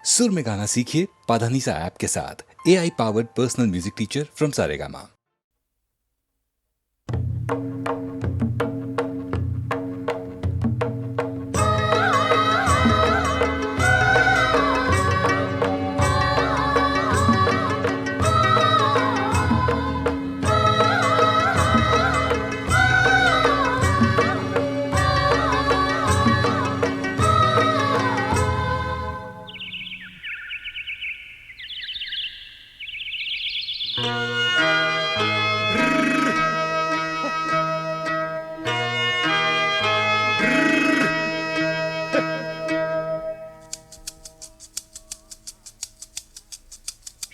सुर में गाना सीखिए पाधानीसा ऐप के साथ। AI powered personal music teacher from Saregama.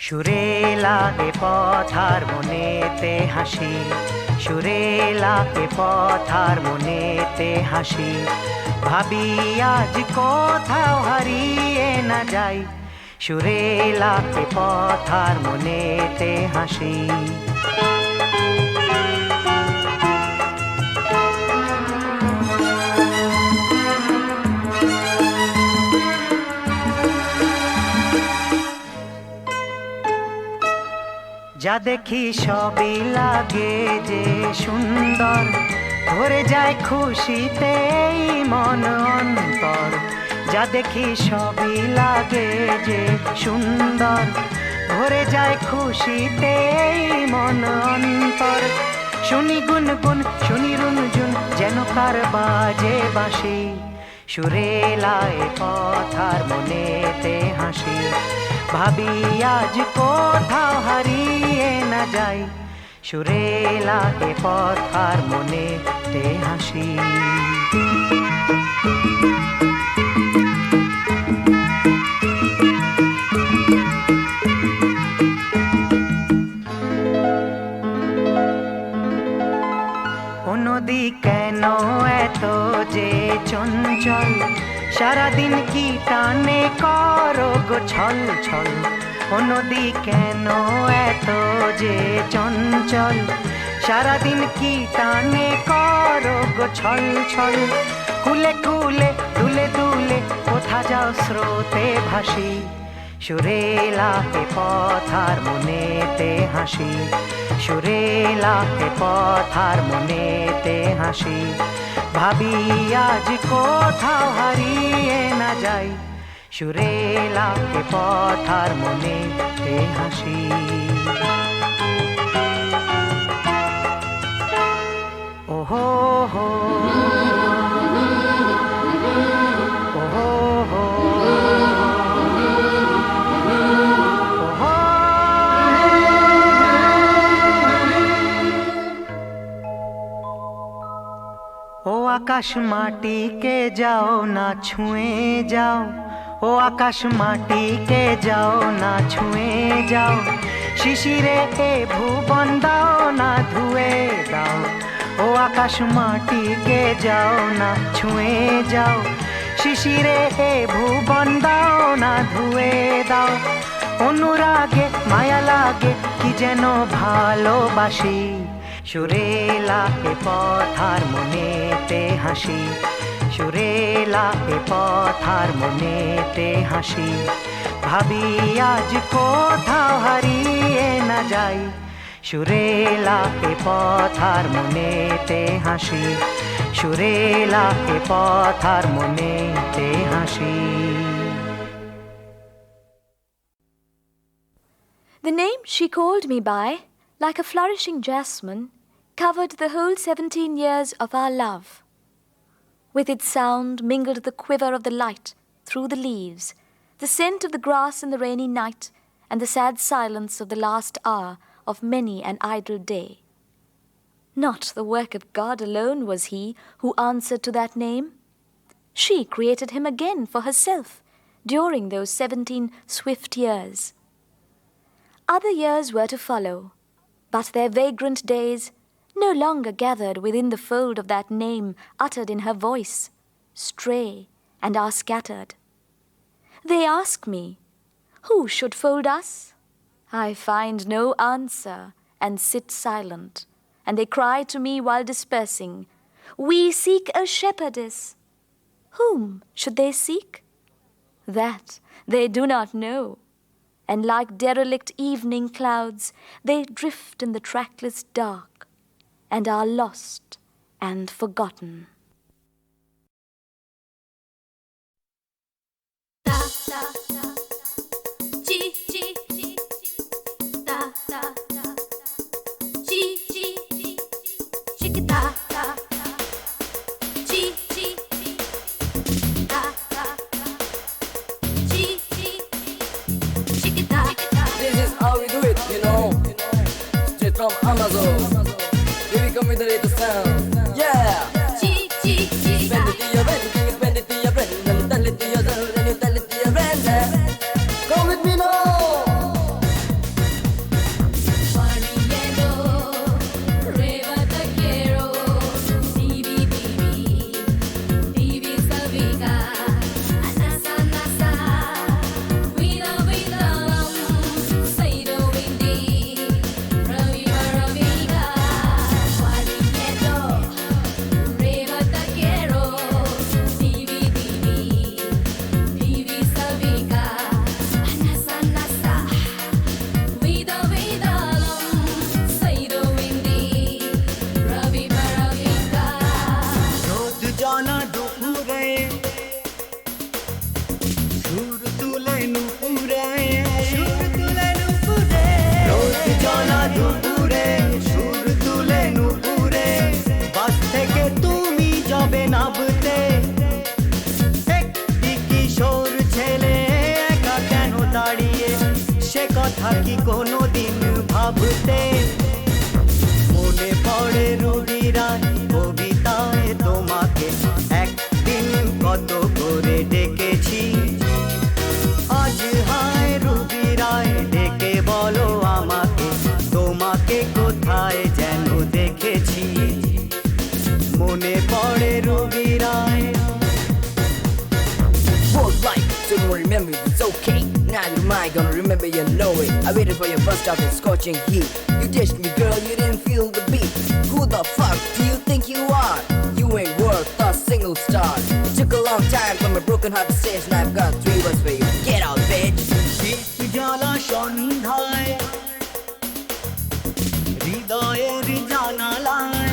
সুরেলা এ পথার মনেতে হাসি, সুরেলা এ পথার মনেতে হাসি, ভাবি আজ কোথাও হারিয়ে না যাই, সুরেলা এ পথার মনেতে হাসি। যা দেখি সবই লাগে যে সুন্দর, ভরে যায় খুশিতে এই মন অন্তর। যা দেখি সবই লাগে যে সুন্দর, ভরে যায় খুশিতে এই মন অন্তর। শুনি গুনগুন, শুনি রুনঝুন, যেন কার বাজে বাঁশি, সুরেলা এ পথার মনেতে হাসি, ভাবি আজ কোথাও হারিয়ে না যাই, সুরেলা এ পথার মনেতে হাসি। ও নদী কেন এত যে চঞ্চল, সারাদিন কি টানে করো গো ছল ছল। ও নদী কেন এত যে চঞ্চল, সারাদিন কি টানে করো গো ছল ছল। কুলে কুলে দুলে দুলে কোথা যাও স্রোতে ভাসি, সুরেলা এ পথার মনেতে হাসি, সুরেলা এ পথার মনেতে হাসি, ভাবি আজ কোথাও হারিয়ে না যাই, সুরেলা এ পথার মনেতে হাসি। ওহো হো, ওহো হো, ও আকাশ মাটিকে যাও না ছুঁয়ে যাও, ও আকাশ মাটিকে যাও না ছুঁয়ে যাও, শিশিরে এ ভুবন দাও না ধুয়ে দাও। ও আকাশ মাটিকে যাও না ছুঁয়ে যাও, শিশিরে এ ভুবন দাও না ধুয়ে দাও। অনুরাগে মায়া লাগে কি যেন ভালোবাসি, সুরেলা এ পথার মনেতে হাসি, সুরেলা এ পথার মনেতে হাসি, ভাবি আজ কোথাও হারিয়ে না যাই, সুরেলা এ পথার মনেতে হাসি, সুরেলা এ পথার মনেতে হাসি। The name she called me by, like a flourishing jasmine, covered the whole 17 years of our love. With its sound mingled the quiver of the light through the leaves, the scent of the grass in the rainy night, and the sad silence of the last hour of many an idle day. Not the work of God alone was he who answered to that name. She created him again for herself during those 17 swift years. Other years were to follow, but their vagrant days no longer gathered within the fold of that name uttered in her voice, stray and are scattered. They ask me, who should fold us? I find no answer and sit silent, and they cry to me while dispersing, we seek a shepherdess. Whom should they seek? That they do not know. And like derelict evening clouds, they drift in the trackless dark and are lost and forgotten. This is how we do it, you know. Straight from Amazon. Here we come with the latest sound. Yeah. Spend it to your friend, you can spend it to your friend, and you tell it to yourself, and you tell it to your friend. Come with me now. রোদ জানা দুপুরে সুর তুলে নুপুরে রোদ জানা দুপুরে সুর তুলে নুপুরে বাস থেকে তুমি যাবে নাবতে একটি কিশোর ছেলে একা কেন দাঁড়িয়ে সে কথা কি কোনোদিন ভাবতে মনে পড়ে রবি রায় কবিতায় তোমাকে একদিন কত করে ডেকেছি আজ হায় রবি রায় ডেকে বলো আমাকে তোমাকে কোথায় যেন দেখেছি মনে পড়ে রবি রায় Whole life, so don't remember it, it's okay. Neither am I gonna remember, you know it. I waited for your bus stop in scorching heat. You ditched me, girl, you didn't feel the beat. Who the fuck do you think you are? You ain't worth a single star. It took a long time from a broken heart to stage, and I've got 3 words for you. Get out, bitch. দীপ জ্বালা সন্ধ্যায় হৃদয়ের জানালায়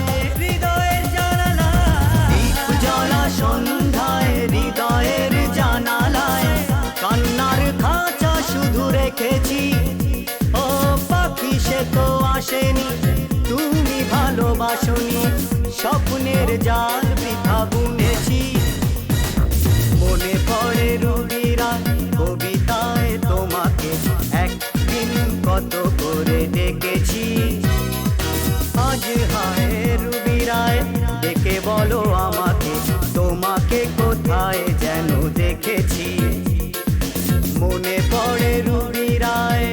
দীপ জ্বালা সন্ধ্যায় হৃদয়ের জানালায় কান্নার খাঁচা শুধু রেখেছি ও পাখি সে তো আসেনি তুমি ভালোবাসনি স্বপ্নের জাল বৃথা বুনেছি মনে পড়ে রবি রায় কবিতায় তোমাকে একদিন কত করে ডেকেছি আজ হায় রবি রায় ডেকে বলো আমাকে তোমাকে কোথায় যেন দেখেছি মনে পড়ে রবি রায়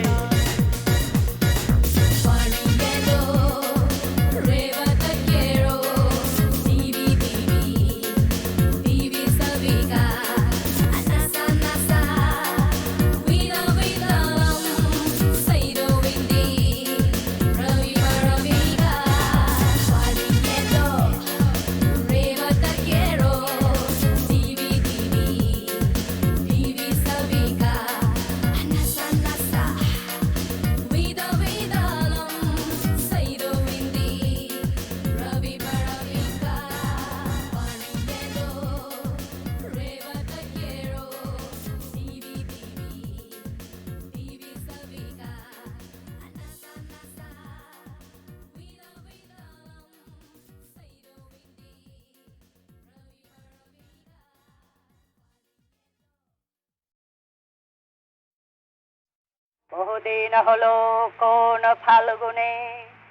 বহুদিন হলো কোন ফাল্গুনে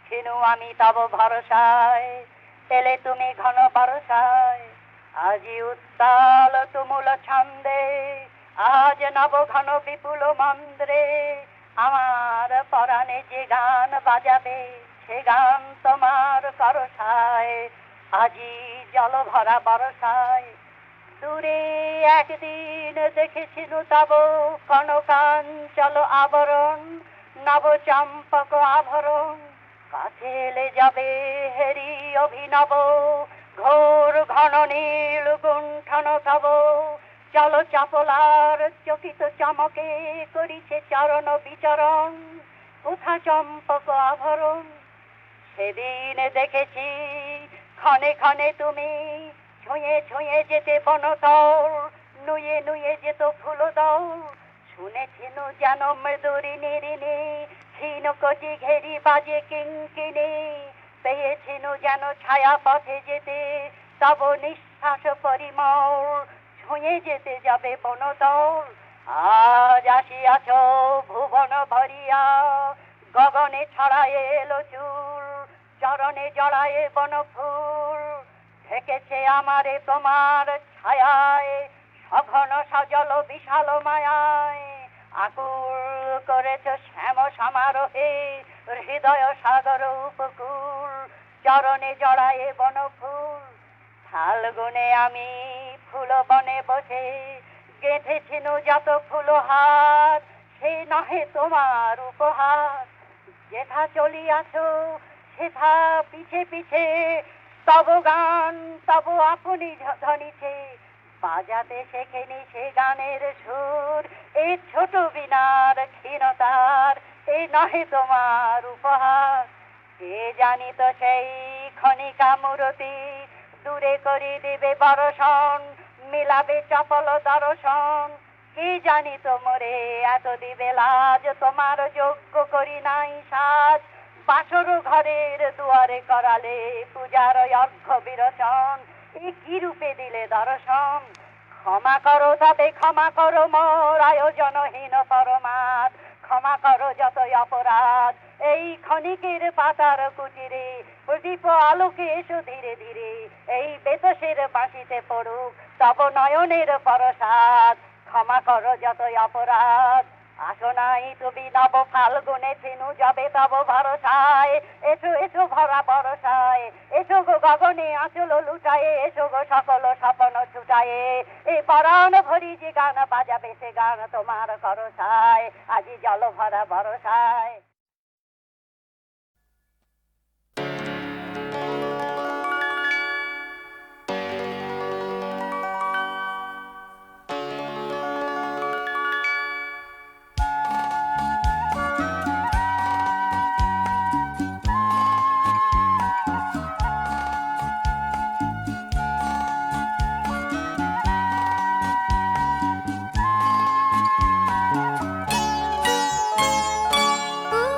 ছিনু আমি তব ভরসায় পেলে তুমি ঘন বরসায় আজি উত্তাল তুমুল ছন্দে আজ নব ঘন বিপুল মন্দ্রে আমার পরাণে যে গান বাজাবে সে গান তোমার করসায় আজি জল ভরা বরসায় দূরে একদিন দেখেছিল তব কনকাঞ্চল আবরণ নব চম্পক আভরণ কাছে এলে যাবে হেরি অভিনব ঘোর ঘন নীল গুণ্ঠন তব চলো চাপলার চকিত চমকে করিছে চরণ বিচরণ, কোথা চম্পক আভরণ। সেদিন দেখেছি ক্ষণে ক্ষণে তুমি ছুঁয়ে ছুঁয়ে যেতে বনতল, নুয়ে নুয়ে যেত ফুলদল। শুনেছিনু যেন মৃদুরি নিরিনি, ক্ষীণ কচি ঘেরি বাজে কিঙ্কিনি। পেয়েছিনু যেন ছায়া পথে যেতে তব নিঃশ্বাস পরিমল, ছুঁয়ে যেতে যাবে বনতল। আজ আসিয়াছ ভুবন ভরিয়া, গগনে ছড়ায়ে এলো চুল, চরণে জড়ায়ে বনফুল। থেকেছে আমারে তোমার ছায়ায়, সঘন সজল বিশাল মায়ায়। আকুল করেছ শ্যাম সমারোহে হৃদয় সাগর উপকূল, চরণে জড়ায়ে বনফুল। ফাল্গুনে আমি ফুল বনে বসে গেঁথেছিনু যত ফুলহার, সে নহে তোমার উপহার। যেথা চলিয়াছ সেথা পিছে পিছে, তব গান তব আপনি ধনিছে। বাজাতে শেখেনি সে গানের সুর, এই ছোট বিনার ক্ষীণতার, এই নহে তোমার উপহার। কে জানিত সেই ক্ষণিকা মূরতি, দূরে করি দিবে বরষণ, মিলাবে চপল দর্শন। কি জানিত মোরে এত দিবে লাজ, তোমার যোগ্য করি নাই সাজ। বাসর ঘরের দুয়ারে করালে পূজার অর্ঘ্য বিরচন, এ কি রূপে দিলে দর্শন। ক্ষমা করো তবে ক্ষমা করো মোর আয়োজনহীন পরমাদ, ক্ষমা করো যতই অপরাধ। এই ক্ষণিকের পাতার কুটিরে প্রদীপ আলোকে এসো ধীরে ধীরে, এই বেতসের বাঁশিতে পড়ুক তব নয়নের পরসাদ। ক্ষমা করো যতই অপরাধ। আসো নাই তুমি নব ফাল্গুনে ছিনু যাবে তব ভরসায়, এসো এসো ভরা বরসায়। এসো গো গগনে আঁচল লুটায়ে, এসো গো সকল স্বপ্ন ছুটায়ে। এ পরাণ ভরি যে গান বাজাবে সে গান তোমার করসায়, আজি জল ভরা বরসায়। Ooh,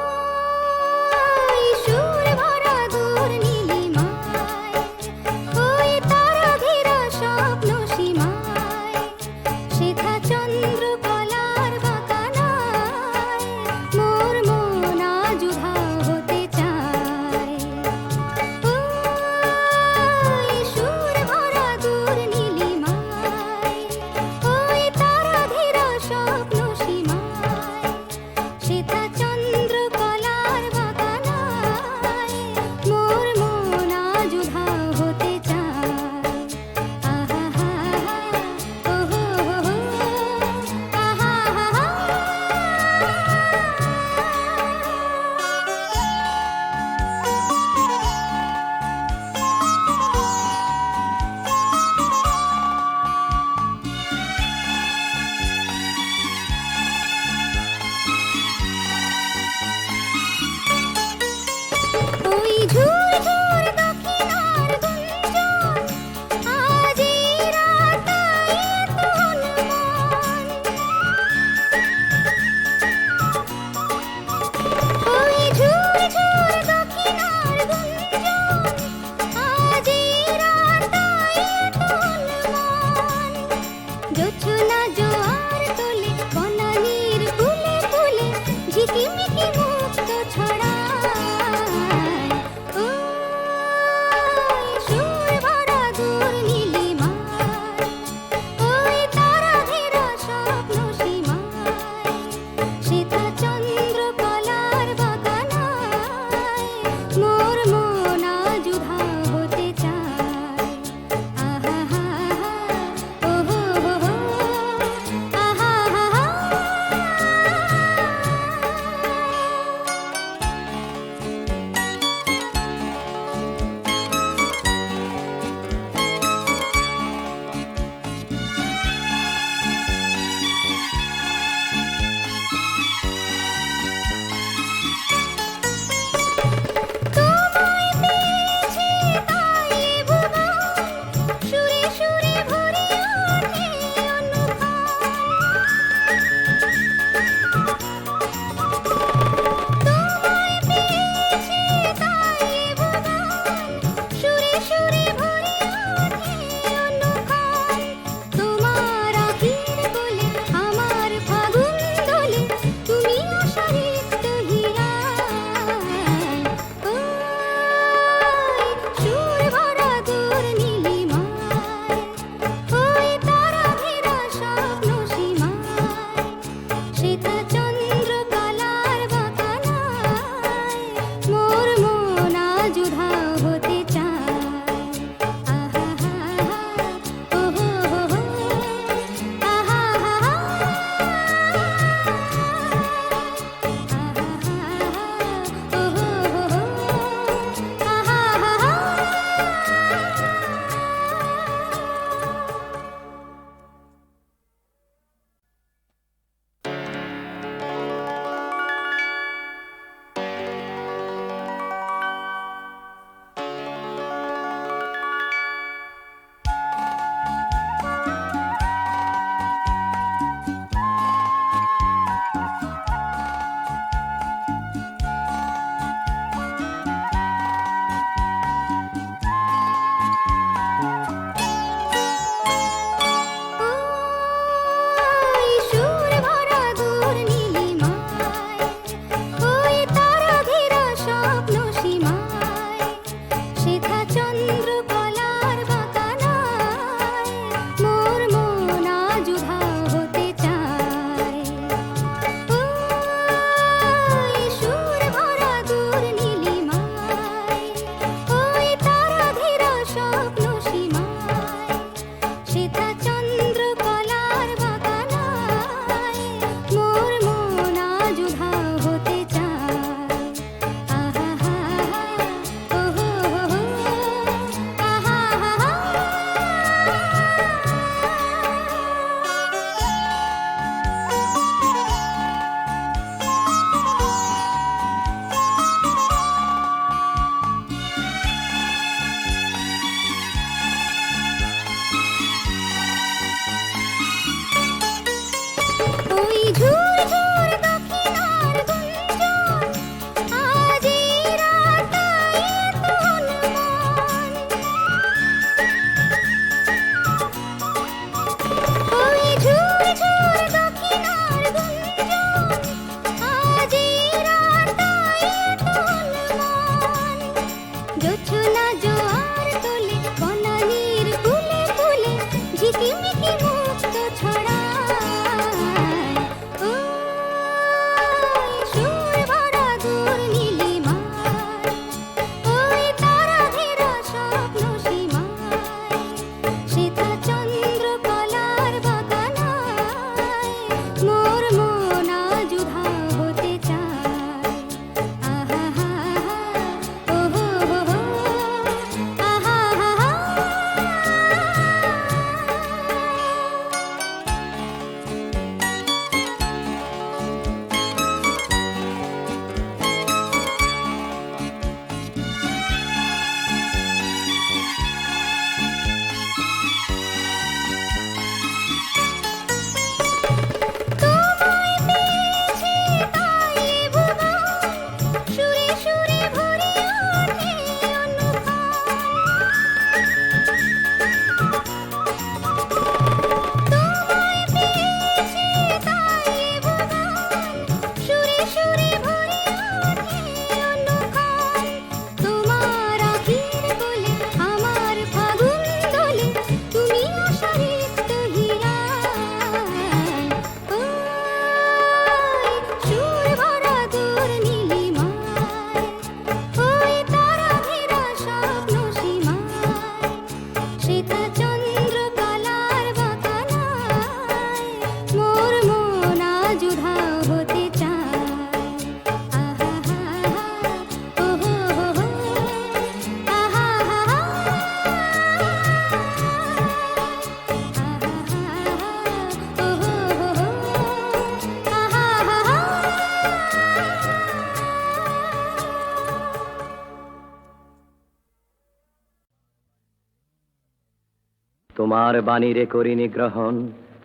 তোমার বাণীরে করিনি গ্রহণ,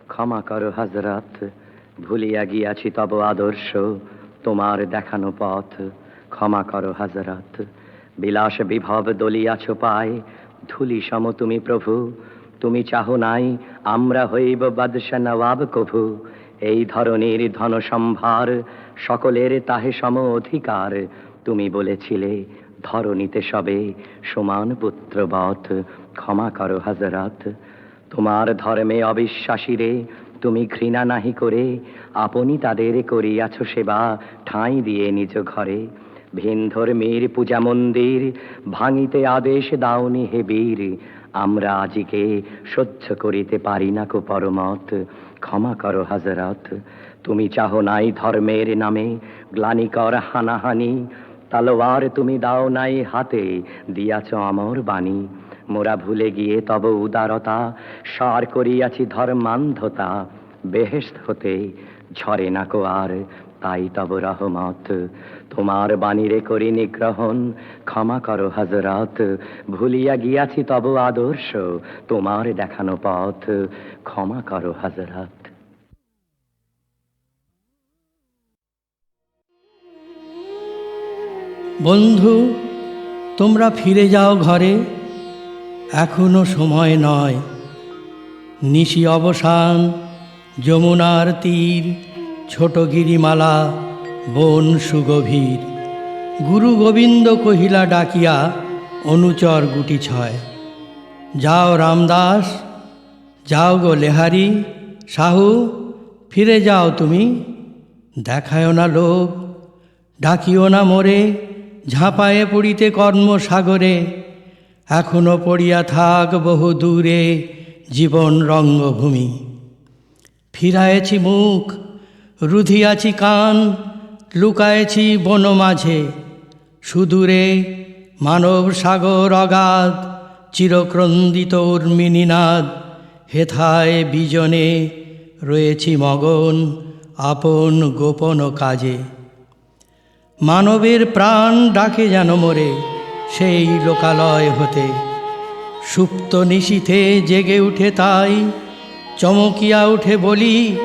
ক্ষমা করো হযরত। ভুলিয়া গিয়াছি তব আদর্শ, তোমার দেখানো পথ, ক্ষমা করো হযরত। বিলাস বিভব দলিয়াছ পায়, ধুলি সম তুমি প্রভু। তুমি চাহো নাই আমরা হইব বাদশা নওয়াব কভু। এই ধরনের ধন সম্ভার, সকলের তাহে সম অধিকার। তুমি বলেছিলে ধরণীতে সবে সমান পুত্রবৎ, ক্ষমা করো হযরত। তোমার ধর্মে অবিশ্বাসীরে তুমি ঘৃণা নাহি করে, আপনি তাদের করিয়াছ সেবা, ঠাঁই দিয়ে নিজ ঘরে। ভিন ধর্মের পূজা মন্দির ভাঙিতে আদেশ দাওনি হে বীর। আমরা আজিকে সহ্য করিতে পারি না কো পরমত, ক্ষমা করো হযরত। তুমি চাহো নাই ধর্মের নামে গ্লানিকর হানাহানি, তলোয়ার তুমি দাও নাই হাতে, দিয়াছ অমর বাণী। মোরা ভুলে গিয়ে তব উদারতা, সার করিয়াছি ধর্মান্ধতা। বেহেশত হতে ঝরে না কো আর, তাই তব রহমত। তোমার বাণীরে করিনি গ্রহণ, ক্ষমা করো হযরত। ভুলিয়া গিয়াছি তব আদর্শ, তোমার দেখানো পথ, ক্ষমা করো হযরত। বন্ধু, তোমরা ফিরে যাও ঘরে, এখনো সময় নয়। নিশি অবসান, যমুনার তীর, ছোট গিরিমালা, বন সুগভীর। গুরু গোবিন্দ কহিলা ডাকিয়া, অনুচর গুটি ছয়। যাও রামদাস, যাও গো লেহারি, সাহু, ফিরে যাও তুমি। দেখায় না লোভ, ডাকিও না মোরে, ঝাঁপায়ে পড়িতে কর্মসাগরে। এখনো পড়িয়া থাক বহু দূরে জীবন রঙ্গভূমি। ফিরায়েছি মুখ, রুধিয়াছি কান, লুকায়েছি বন মাঝে। সুদূরে মানব সাগর অগাধ, চিরক্রন্দিত উর্মিনীনাদ। হেথায় বিজনে রয়েছি মগন, আপন গোপন কাজে। মানবের প্রাণ ডাকে যেন মোরে সেই লোকালয় হতে। সুপ্ত নিশীথে জেগে উঠে তাই, চমকিয়া উঠে বলি,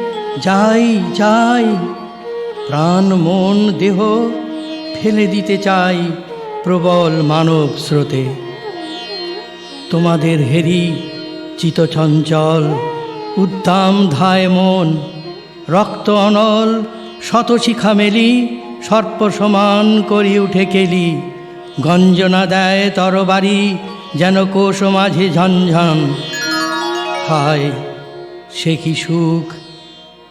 যাই যাই। প্রাণ মন দেহ ফেলে দিতে চাই প্রবল মানব স্রোতে। তোমাদের হেরি চিতচঞ্চল, উদ্দাম ধায় মন। রক্ত অনল শতশিখা মেলি, সর্প সমান করি উঠে কেলি। গঞ্জনা দেয় তরবারি, যেন কোষ মাঝে ঝনঝন। হায় সে কি সুখ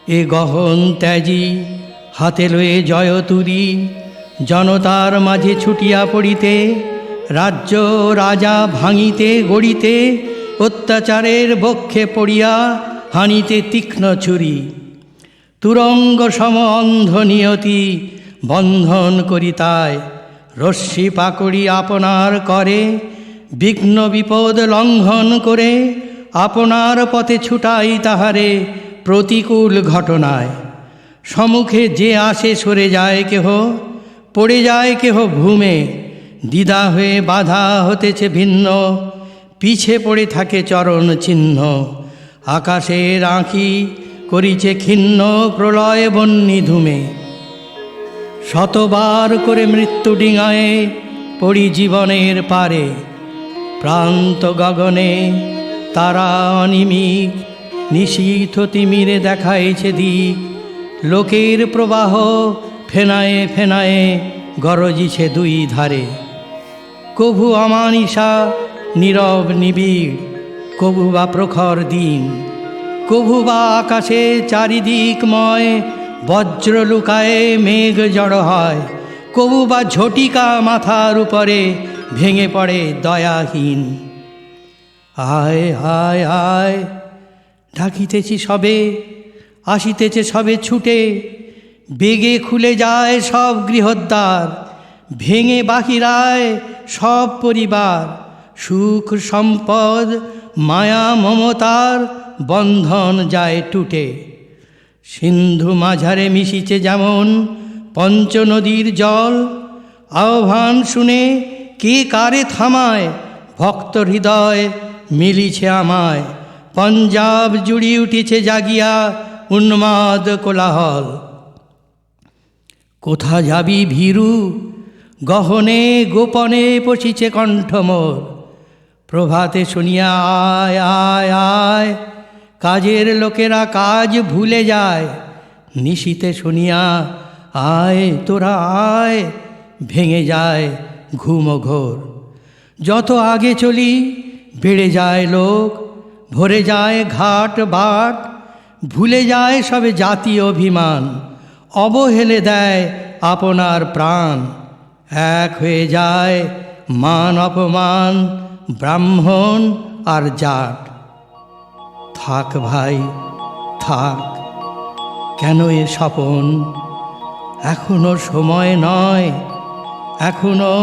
এ গহন ত্যাজি, হাতে লয়ে জয়তুরি। জনতার মাঝে ছুটিয়া পড়িতে, রাজ্য রাজা ভাঙিতে গড়িতে। অত্যাচারের বক্ষে পড়িয়া হানিতে তীক্ষ্ণ ছুরি। তুরঙ্গ সম অন্ধ নিয়তি বন্ধন করি তাই। রশ্মি পাকড়ি আপনার করে, বিঘ্ন বিপদ লঙ্ঘন করে। আপনার পথে ছুটাই তাহারে প্রতিকূল ঘটনায়। সম্মুখে যে আসে সরে যায় কেহ, পড়ে যায় কেহ ভূমে। দ্বিধা হয়ে বাধা হতেছে ভিন্ন, পিছে পড়ে থাকে চরণ চিহ্ন। আকাশের আঁখি করিছে ক্ষিন্ন, প্রলয় বন্যী ধুমে। শতবার করে মৃত্যু ডিঙায়ে পড়ি জীবনের পারে। প্রান্ত গগনে তারা অনিমিক, নিশীথ তিমিরে দেখাইছে দিক। লোকের প্রবাহ ফেনায়ে ফেনায়ে গরজিছে দুই ধারে। কভু অমানিসা নীরব নিবিড়, কভু বা প্রখর দিন। কভু বা আকাশে চারিদিকময় বজ্র লুকায়ে মেঘ জড় হয়। কভু বা ঝটিকা মাথার উপরে ভেঙে পড়ে দয়াহীন। আয় আয় আয় ডাকিতেছি সবে, আসিতেছে সবে ছুটে। বেগে খুলে যায় সব গৃহদ্বার, ভেঙে বাহিরায় সব পরিবার। সুখ সম্পদ মায়া মমতার বন্ধন যায় টুটে। সিন্ধু মাঝারে মিশিছে যেমন পঞ্চনদীর জল। আহ্বান শুনে কে কারে থামায়, ভক্ত হৃদয় মিলিছে আমায়। পঞ্জাব জুড়ি উঠেছে জাগিয়া উন্মাদ কোলাহল। কোথা যাবি ভীরু, গহনে গোপনে পশিছে কণ্ঠ মোর। প্রভাতে শুনিয়া আয় আয় আয়, কাজের লোকেরা কাজ ভুলে যায়। নিশীতে শুনিয়া আয় তোরা আয়, ভেঙে যায় ঘুম ঘোর। যত আগে চলি বেড়ে যায় লোক, ভরে যায় ঘাট বাট। ভুলে যায় সবে জাতীয় অভিমান, অবহেলে দেয় আপনার প্রাণ। এক হয়ে যায় মান অপমান, ব্রাহ্মণ আর জাট। থাক ভাই থাক, কেন এ স্বপন? এখনো সময় নয়, এখনো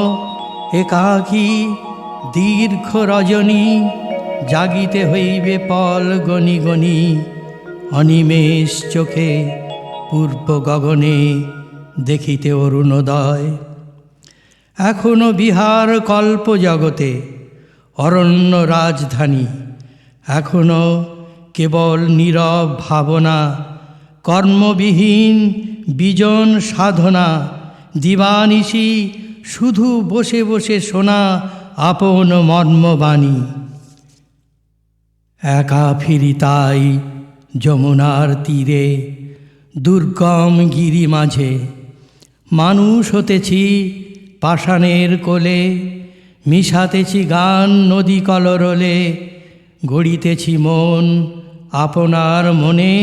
একাকী দীর্ঘ রজনী। জাগিতে হইবে পল গনি গনি, অনিমেষ চোখে পূর্ব গগনে দেখিতে অরুণোদয়। এখনো বিহার কল্প জগতে অরণ্য রাজধানী। এখনো কেবল নীরব ভাবনা, কর্মবিহীন বিজন সাধনা। দিবানিশি শুধু বসে বসে শোনা আপন মর্মবাণী। একা ফিরি তাই যমুনার তীরে, দুর্গম গিরি মাঝে। মানুষ হতেছি পাষাণের কোলে, মিশাতেছি গান নদী কলরলে। গড়িতেছি মন আপনার মনে,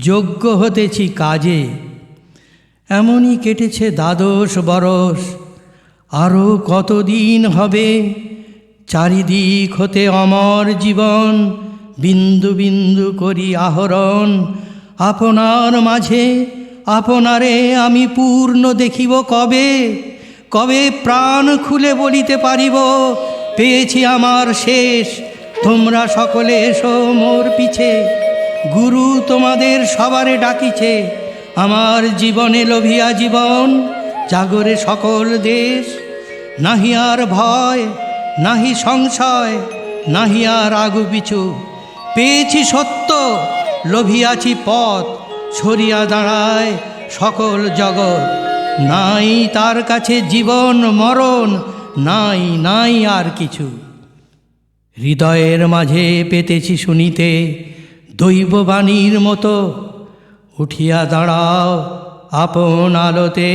যোগ্য হতেছি কাজে। এমনই কেটেছে দ্বাদশ বরষ, আরও কতদিন হবে? চারিদিক হতে অমর জীবন, বিন্দু বিন্দু করি আহরণ। আপনার মাঝে আপনারে আমি পূর্ণ দেখিব কবে? কবে প্রাণ খুলে বলিতে পারিব পেয়েছি আমার শেষ? তোমরা সকলে এসো মোর পিছে, গুরু তোমাদের সবারে ডাকিছে। আমার জীবনে লোভিয়া জীবন, জাগরে সকল দেশ। নাহি আর ভয়, নাহি সংশয়, নাহি আর আগু পিছু। পেয়েছি সত্য, লোভিয়াছি পথ, ছড়িয়া দাঁড়ায় সকল জগৎ। নাই তার কাছে জীবন মরণ, নাই নাই আর কিছু। হৃদয়ের মাঝে পেতেছি শুনিতে দৈববাণীর মতো। উঠিয়া দাঁড়াও আপন আলোতে,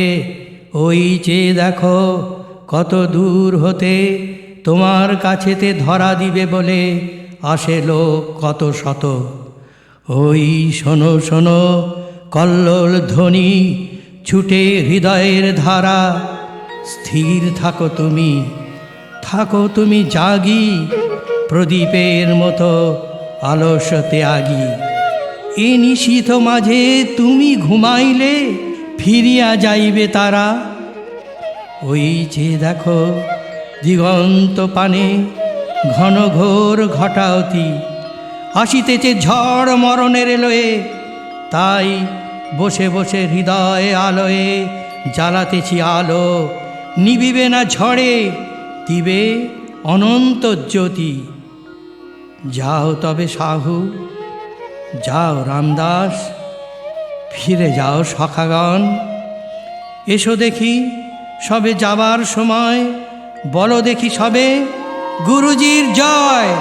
ওই চেয়ে দেখো কত দূর হতে তোমার কাছেতে ধরা দিবে বলে আসে লোক কত শত। ওই শোনো শোনো কল্লোল ধ্বনি, ছুটে হৃদয়ের ধারা। স্থির থাকো তুমি জাগি, প্রদীপের মতো আলস ত্যাগী। এ নিশীথ মাঝে তুমি ঘুমাইলে ফিরিয়া যাইবে তারা। ওই যে দেখো দিগন্ত পানে ঘন ঘোর ঘটাওতি, আসিতেছে ঝড় মরণের এলোয়ে। তাই বসে বসে হৃদয় আলোয়ে জ্বালাতেছি আলো, নিবিবে না ঝড়ে, দিবে অনন্ত জ্যোতি। যাও তবে সাহু, যাও রামদাস, ফিরে যাও সখাগণ। এসো দেখি সবে যাবার সময়, বলো দেখি সবে গুরুজির জয়।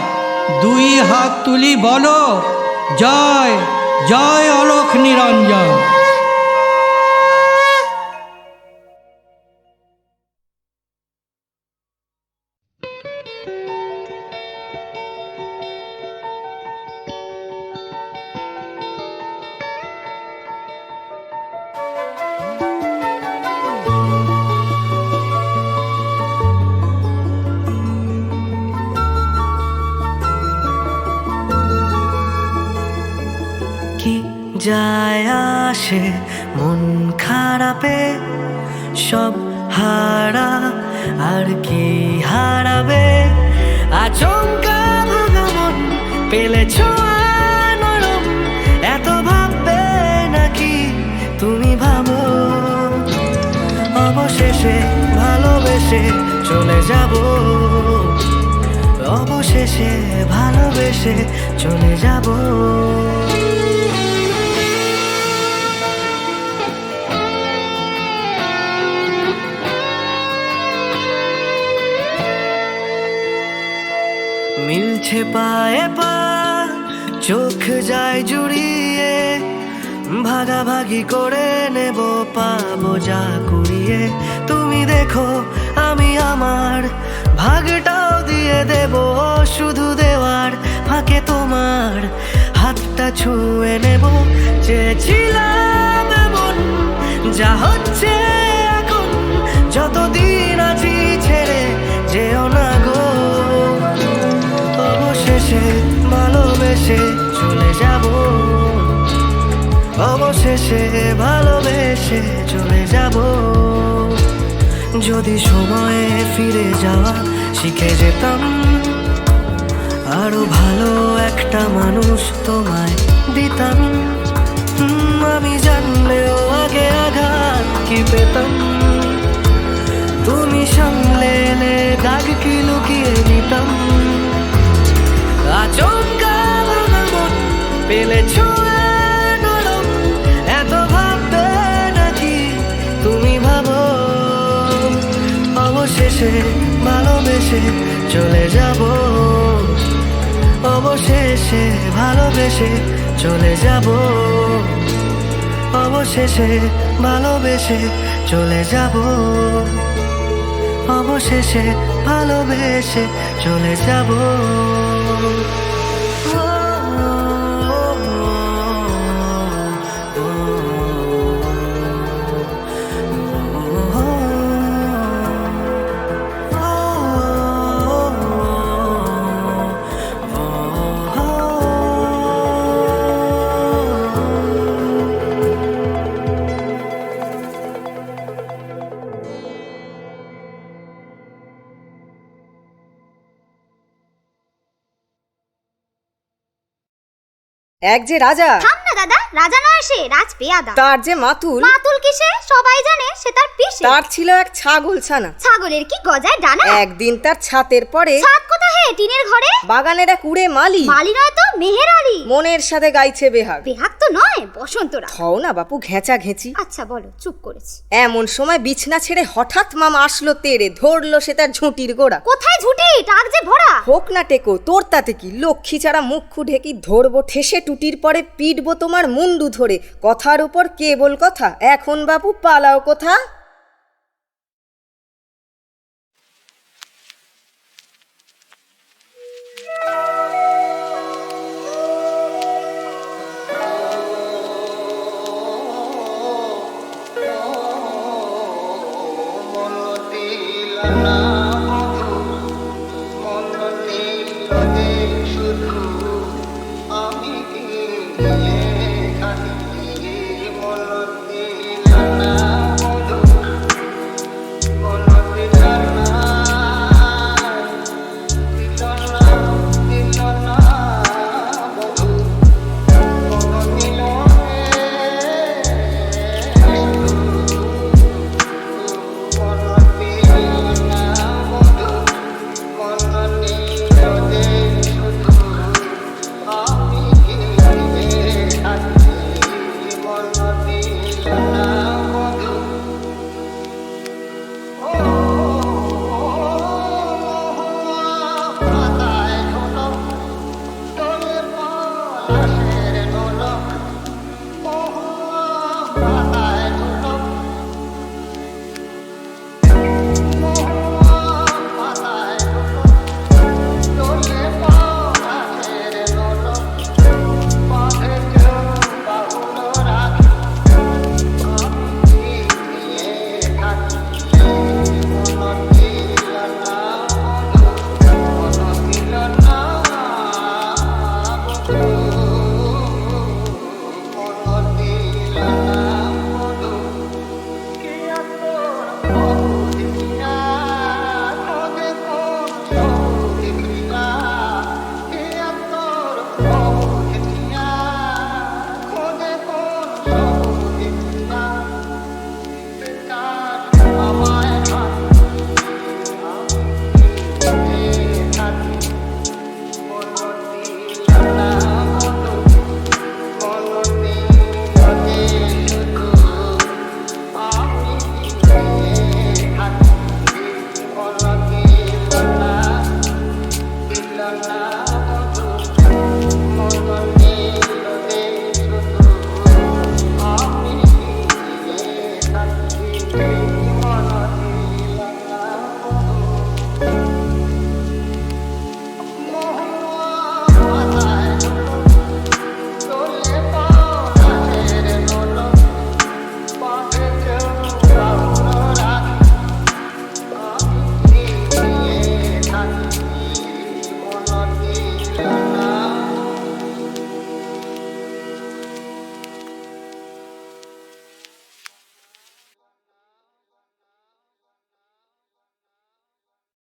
দুই হাত তুলি বলো জয় জয় অলোক নিরঞ্জন। কি যায় আসে মন খারাপে, সব হারা আর কি হারাবে। আচমকা ভাঙা মন পেলে ছোঁয়া নরম, এত ভাববে নাকি তুমি ভাবো? অবশেষে ভালোবেসে চলে যাব, অবশেষে ভালোবেসে চলে যাব। মিলছে পায়ে পা, চোখ যায় জুড়িয়ে, ভাগাভাগি করে নেব পাবো যা কুড়িয়ে। তুমি দেখো আমি আমার ভাগটাও দিয়ে দেব, শুধু দেওয়ার ফাঁকে তোমার হাতটা ছুঁয়ে নেব। চেয়েছিলাম এমন, যা হচ্ছে এখন, যতদিন আছি ছেড়ে যেও না গো। অবশেষে ভালোবেসে চলে যাব, অবশেষে ভালোবেসে চলে যাব। যদি সময়ে ফিরে যাওয়া শিখে যেতাম, আরো ভালো একটা মানুষ তোমায় দিতাম। আমি জানলেও আগে আঘাত কি পেতাম, তুমি সামলে এলে দাগ কি লুকিয়ে নিতাম। আচমকা ভাঙা মন পেলে ছুঁয়ে নরম, এত ভাববে নাকি তুমি ভাবো। অবশেষে ভালোবেসে চলে যাব, অবশেষে ভালোবেসে চলে যাব, অবশেষে ভালোবেসে চলে যাব, অবশেষে ভালোবেসে চলে যাব। এক যে রাজা, থাম না দাদা, রাজা নয় সে, রাজ পেয়াদা। তার যে মাতুল, মাতুল কিসে সবাই জানে, সে তার পিসে। তার ছিল এক ছাগল ছানা, ছাগলের কি গজায় ডানা। একদিন তার ছাতের পরে, ছাদ কোথা হে টিনের ঘরে, বাগানের এক উড়ে মালি, মালি নয় তো মেহের আলী, মনের সাথে গাইছে বেহাগ। বেহাগ তো নয় বসন্তরা। হও না বাপু ঘেঁচা ঘেঁচি। আচ্ছা বলো, চুপ করেছি। এমন সময় বিছনা ছেড়ে হঠাৎ মামা আসলো তেড়ে, ধরলো সে তার ঝুঁটির গোড়া। কোথায় ঝুটি, টাক যে ভরা। হোক না টেকো, তোর তাতে কি, লক্ষ্মী ছাড়া মুখ ঢেকি ধরবো ঠেসে টুটির পরে, পিটবো তোমার মুন্ডু ধরে। কথার উপর কেবল কথা, এখন বাপু পালাও কোথা।